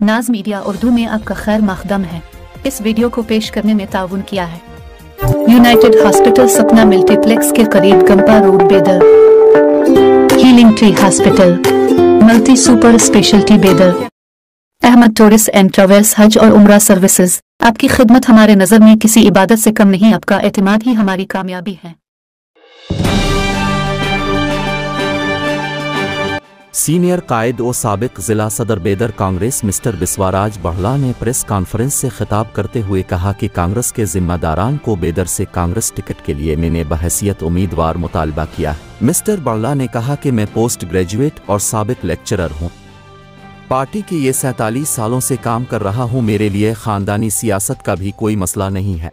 नाज मीडिया उर्दू में आपका खैर मकदम है। इस वीडियो को पेश करने में ताउन किया है यूनाइटेड हॉस्पिटल सपना मल्टीप्लेक्स के करीब गंपा रोड बेदर, healing tree hospital multi super speciality बेदर, अहमद टूरिस्ट एंड ट्रैवल्स हज और उम्रा सर्विसेज। आपकी खिदमत हमारे नज़र में किसी इबादत से कम नहीं, आपका एतमाद ही हमारी कामयाबी है। सीनियर कायद और साबिक जिला सदर बेदर कांग्रेस मिस्टर बिस्वाराज बहला ने प्रेस कॉन्फ्रेंस से खिताब करते हुए कहा कि कांग्रेस के जिम्मेदारान को बेदर से कांग्रेस टिकट के लिए मैंने बहैसियत उम्मीदवार मुतालबा किया है। मिस्टर बहला ने कहा कि मैं पोस्ट ग्रेजुएट और साबिक लेक्चरर हूँ। पार्टी के ये 47 सालों से काम कर रहा हूँ। मेरे लिए ख़ानदानी सियासत का भी कोई मसला नहीं है।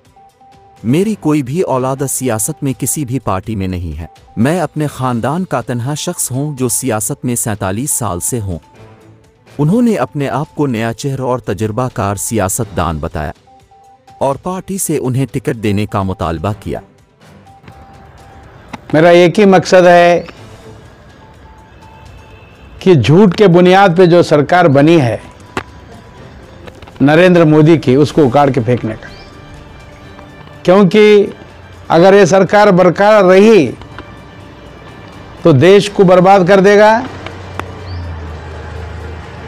मेरी कोई भी औलाद सियासत में किसी भी पार्टी में नहीं है। मैं अपने ख़ानदान का तन्हा शख्स हूँ जो सियासत में 47 साल से हूँ। उन्होंने अपने आप को नया चेहरा और तजुर्बाकार सियासतदान बताया और पार्टी से उन्हें टिकट देने का मुतालबा किया। मेरा एक ही मकसद है कि झूठ के बुनियाद पे जो सरकार बनी है नरेंद्र मोदी की, उसको उखाड़ के फेंकने का। क्योंकि अगर ये सरकार बरकरार रही तो देश को बर्बाद कर देगा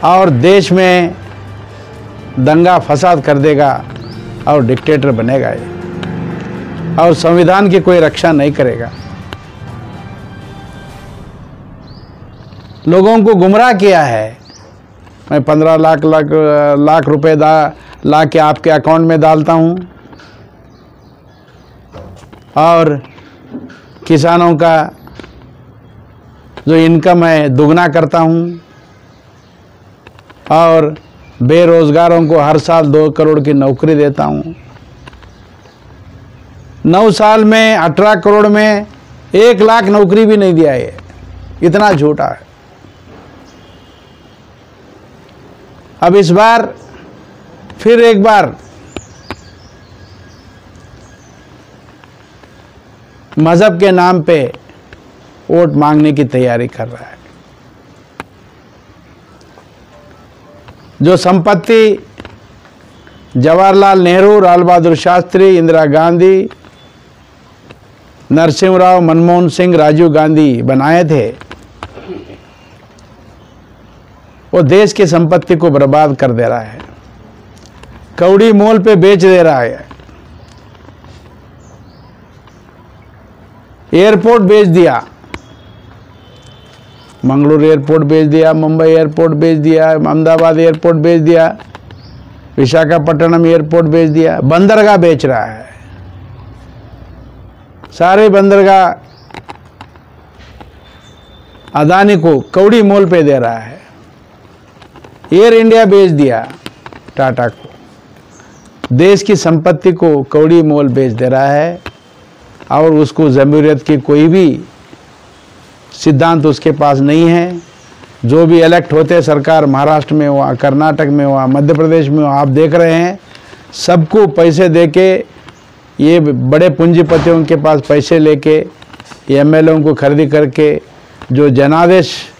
और देश में दंगा फसाद कर देगा और डिक्टेटर बनेगा ये, और संविधान की कोई रक्षा नहीं करेगा। लोगों को गुमराह किया है। मैं 15 लाख रुपए ला के आपके अकाउंट में डालता हूं और किसानों का जो इनकम है दुगना करता हूं और बेरोजगारों को हर साल 2 करोड़ की नौकरी देता हूं। 9 साल में 18 करोड़ में 1 लाख नौकरी भी नहीं दिया है। इतना झूठा है। अब इस बार फिर एक बार मजहब के नाम पे वोट मांगने की तैयारी कर रहा है। जो संपत्ति जवाहरलाल नेहरू, लाल बहादुर शास्त्री, इंदिरा गांधी, नरसिंह, मनमोहन सिंह, राजीव गांधी बनाए थे, वो देश की संपत्ति को बर्बाद कर दे रहा है। कौड़ी मोल पे बेच दे रहा है। एयरपोर्ट बेच दिया, मंगलुरु एयरपोर्ट बेच दिया, मुंबई एयरपोर्ट बेच दिया, अहमदाबाद एयरपोर्ट बेच दिया, विशाखापट्टनम एयरपोर्ट बेच दिया। बंदरगाह बेच रहा है। सारे बंदरगाह अदानी को कौड़ी मोल पे दे रहा है। एयर इंडिया बेच दिया टाटा को। देश की संपत्ति को कौड़ी मोल बेच दे रहा है और उसको जमहूरियत की कोई भी सिद्धांत उसके पास नहीं है। जो भी इलेक्ट होते सरकार, महाराष्ट्र में हुआ, कर्नाटक में हुआ, मध्य प्रदेश में हुआ, आप देख रहे हैं, सबको पैसे देके, ये बड़े पूंजीपतियों के पास पैसे लेके एमएलए को खरीदी करके जो जनादेश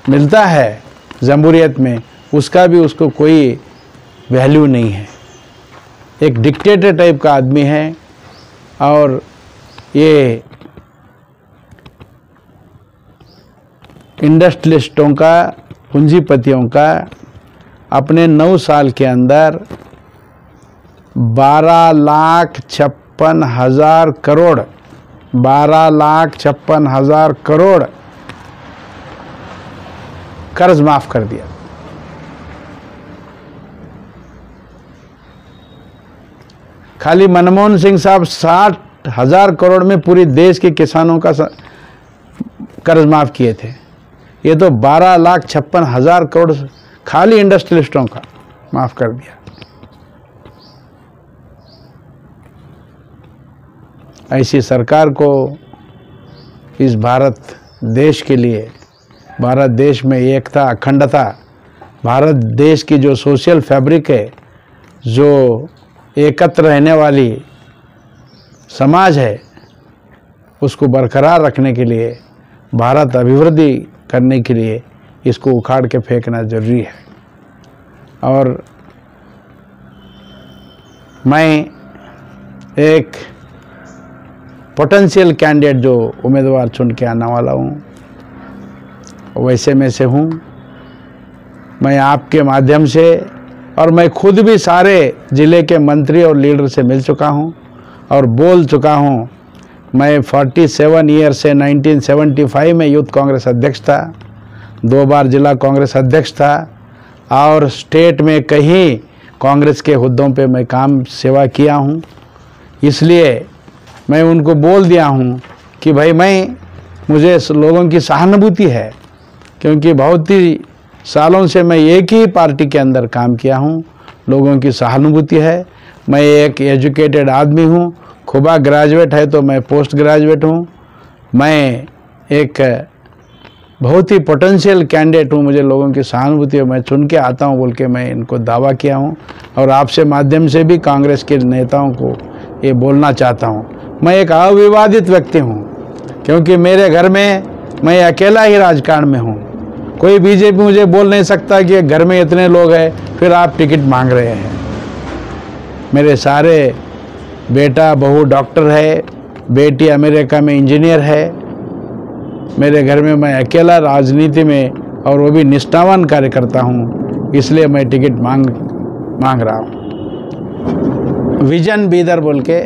मिलता है जमहूरियत में, उसका भी उसको कोई वैल्यू नहीं है। एक डिक्टेटर टाइप का आदमी है और ये इंडस्ट्रियलिस्टों का, पूंजीपतियों का अपने 9 साल के अंदर 12,56,000 करोड़ 12,56,000 करोड़ कर्ज माफ कर दिया। खाली मनमोहन सिंह साहब 60,000 करोड़ में पूरी देश के किसानों का कर्ज माफ किए थे। ये तो 12,56,000 करोड़ खाली इंडस्ट्रियलिस्टों का माफ कर दिया। ऐसी सरकार को इस भारत देश के लिए, भारत देश में एकता, अखंडता, भारत देश की जो सोशल फैब्रिक है, जो एकत्र रहने वाली समाज है, उसको बरकरार रखने के लिए, भारत अभिवृद्धि करने के लिए इसको उखाड़ के फेंकना जरूरी है। और मैं एक पोटेंशियल कैंडिडेट जो उम्मीदवार चुन के आने वाला हूँ वैसे में से हूँ। मैं आपके माध्यम से और मैं खुद भी सारे ज़िले के मंत्री और लीडर से मिल चुका हूँ और बोल चुका हूँ। मैं 47 ईयर से 1975 में यूथ कांग्रेस अध्यक्ष था, 2 बार जिला कांग्रेस अध्यक्ष था और स्टेट में कहीं कांग्रेस के हुद्दों पे मैं काम सेवा किया हूँ। इसलिए मैं उनको बोल दिया हूँ कि भाई मुझे लोगों की सहानुभूति है, क्योंकि बहुत ही सालों से मैं एक ही पार्टी के अंदर काम किया हूँ। लोगों की सहानुभूति है। मैं एक एजुकेटेड आदमी हूँ, खुबा ग्रेजुएट है तो मैं पोस्ट ग्रेजुएट हूँ। मैं एक बहुत ही पोटेंशियल कैंडिडेट हूँ, मुझे लोगों की सहानुभूति है, मैं चुन के आता हूँ बोल के मैं इनको दावा किया हूँ और आपसे माध्यम से भी कांग्रेस के नेताओं को ये बोलना चाहता हूँ। मैं एक अविवादित व्यक्ति हूँ, क्योंकि मेरे घर में मैं अकेला ही राजकारण में हूँ। कोई बीजेपी मुझे बोल नहीं सकता कि घर में इतने लोग हैं फिर आप टिकट मांग रहे हैं। मेरे सारे बेटा बहू डॉक्टर है, बेटी अमेरिका में इंजीनियर है। मेरे घर में मैं अकेला राजनीति में और वो भी निष्ठावान कार्यकर्ता हूँ, इसलिए मैं टिकट मांग रहा हूँ। विजन बीदर बोल के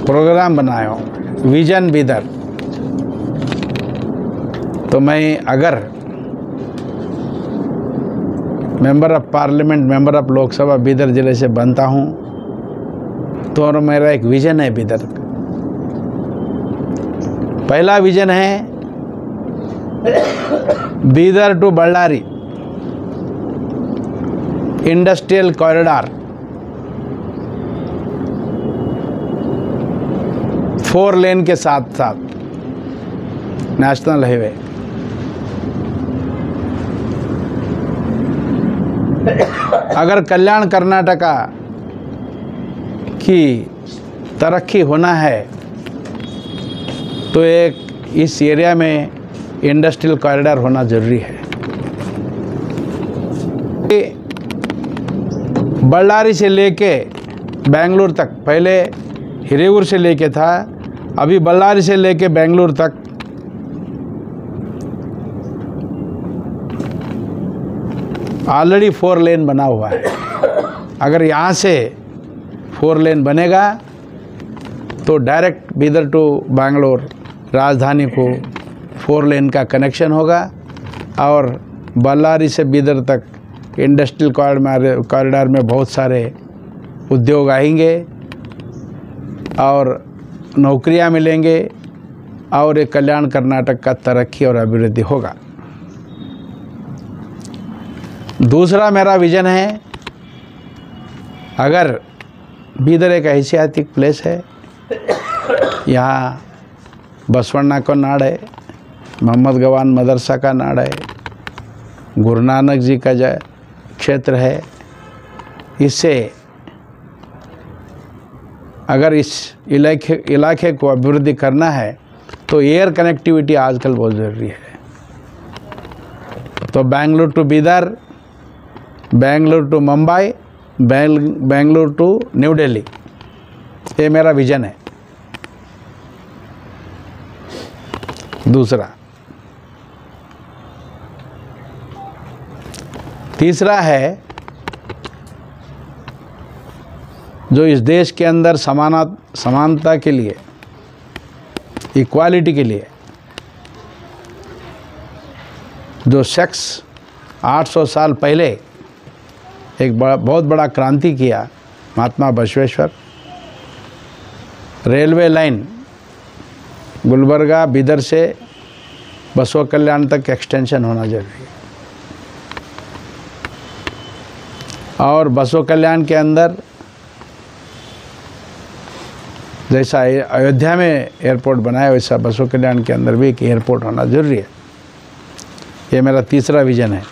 प्रोग्राम बनाया हूँ, विजन बीदर। तो मैं अगर member of parliament, member of Lok Sabha Bidar जिले से बनता हूँ तो मेरा एक विजन है बीदर का। पहला विजन है Bidar to Ballari industrial corridor, 4 lane के साथ साथ नेशनल हाईवे। अगर कल्याण कर्नाटका की तरक्की होना है तो एक इस एरिया में इंडस्ट्रियल कॉरिडोर होना जरूरी है। बल्लारी से लेके बेंगलुरु तक, पहले हिरेगूर से लेके था, अभी बल्लारी से लेके बेंगलुरु तक ऑलरेडी 4 लेन बना हुआ है। अगर यहाँ से 4 लेन बनेगा तो डायरेक्ट बीदर टू बैंगलोर राजधानी को 4 लेन का कनेक्शन होगा और बल्लारी से बीदर तक इंडस्ट्रियल कॉरिडोर में बहुत सारे उद्योग आएंगे और नौकरियां मिलेंगे और एक कल्याण कर्नाटक का तरक्की और अभिवृद्धि होगा। दूसरा मेरा विजन है, अगर बीदर एक ऐतिहासिक प्लेस है, यहाँ बसवण्णा का नाड़ है, मोहम्मद गवान मदरसा का नाड़ है, गुरु नानक जी का क्षेत्र है। इससे अगर इस इलाके को अभिवृद्धि करना है तो एयर कनेक्टिविटी आजकल बहुत ज़रूरी है। तो Bengaluru to Bidar, Bengaluru to Mumbai, Bengaluru to New Delhi, ये मेरा विजन है। दूसरा, तीसरा है जो इस देश के अंदर समानता के लिए, इक्वालिटी के लिए जो शख्स 800 साल पहले एक बहुत बड़ा क्रांति किया, महात्मा बसवेश्वर। रेलवे लाइन गुलबर्गा बीदर से बसवा कल्याण तक एक्सटेंशन होना जरूरी है और बसवा कल्याण के अंदर जैसा अयोध्या में एयरपोर्ट बनाया वैसा बसवा कल्याण के अंदर भी एक एयरपोर्ट होना जरूरी है। ये मेरा तीसरा विजन है।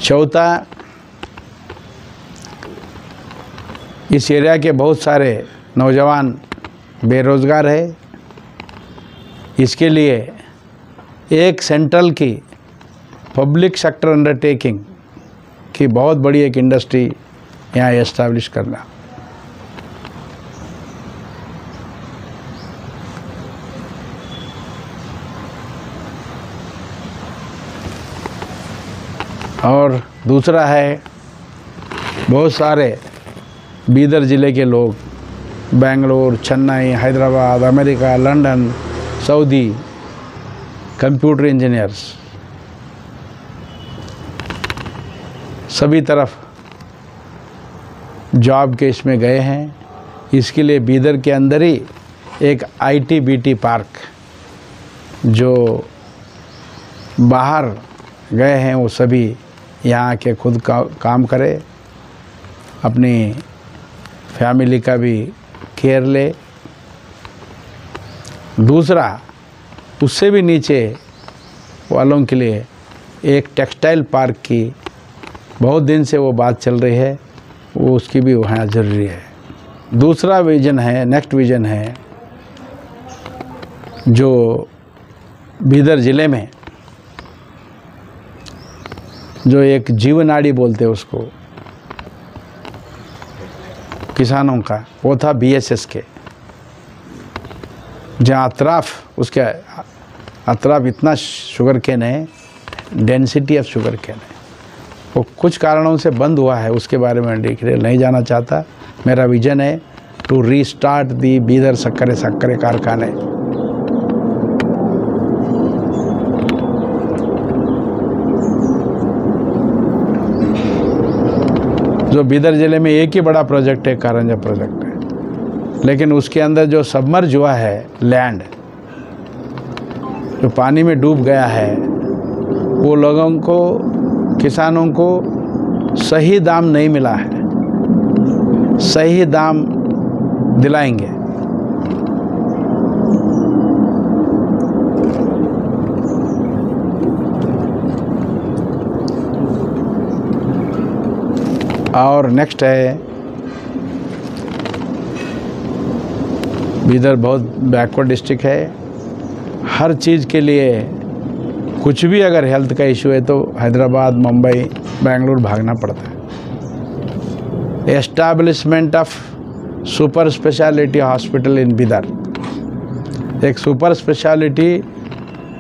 चौथा, इस एरिया के बहुत सारे नौजवान बेरोजगार है, इसके लिए एक सेंट्रल की पब्लिक सेक्टर अंडरटेकिंग की बहुत बड़ी एक इंडस्ट्री यहाँ एस्टैब्लिश करना। और दूसरा है, बहुत सारे बीदर ज़िले के लोग Bangalore, Chennai, Hyderabad, America, London, Saudi computer engineers सभी तरफ जॉब के इसमें गए हैं। इसके लिए बीदर के अंदर ही एक ITBT पार्क, जो बाहर गए हैं वो सभी यहाँ के खुद का काम करे, अपनी फैमिली का भी केयर ले। दूसरा, उससे भी नीचे वालों के लिए एक टेक्सटाइल पार्क की बहुत दिन से वो बात चल रही है, वो उसकी भी वहाँ ज़रूरी है। दूसरा विज़न है, नेक्स्ट विज़न है, जो बीदर ज़िले में जो एक जीवनाड़ी बोलते हैं उसको किसानों का, वो था BSS के, जहाँ अतराफ, उसके अतराफ इतना शुगर केन है, डेंसिटी ऑफ शुगर केन है, वो कुछ कारणों से बंद हुआ है। उसके बारे में डिटेल नहीं जाना चाहता। मेरा विजन है टू रीस्टार्ट दी बीदर सक्करे कारखाने। जो बीदर ज़िले में एक ही बड़ा प्रोजेक्ट है, कारंजा प्रोजेक्ट है, लेकिन उसके अंदर जो सबमर्ज हुआ है लैंड, जो पानी में डूब गया है, वो लोगों को, किसानों को सही दाम नहीं मिला है। सही दाम दिलाएंगे। और नेक्स्ट है, बीदर बहुत बैकवर्ड डिस्ट्रिक्ट है। हर चीज़ के लिए कुछ भी अगर हेल्थ का इशू है तो हैदराबाद, मुंबई, बेंगलुरु भागना पड़ता है। Establishment of super speciality hospital in Bidar, एक सुपर स्पेशलिटी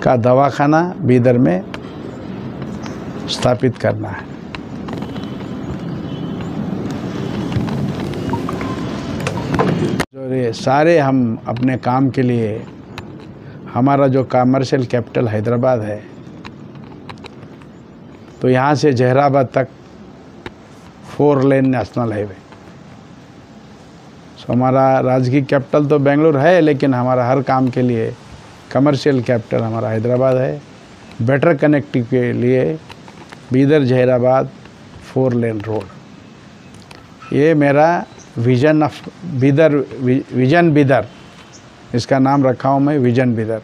का दवाखाना बीदर में स्थापित करना है। जो ये सारे हम अपने काम के लिए, हमारा जो कमर्शियल कैपिटल हैदराबाद है, तो यहाँ से जहराबाद तक 4 लेन नेशनल हाईवे। सो हमारा राजकीय कैपिटल तो बेंगलुरु है, लेकिन हमारा हर काम के लिए कमर्शियल कैपिटल हमारा हैदराबाद है। बेटर कनेक्टिंग के लिए बीदर जहराबाद 4 लेन रोड, ये मेरा vision of Bidar, vision Bidar, इसका नाम रखा हूँ मैं, विजन बीदर।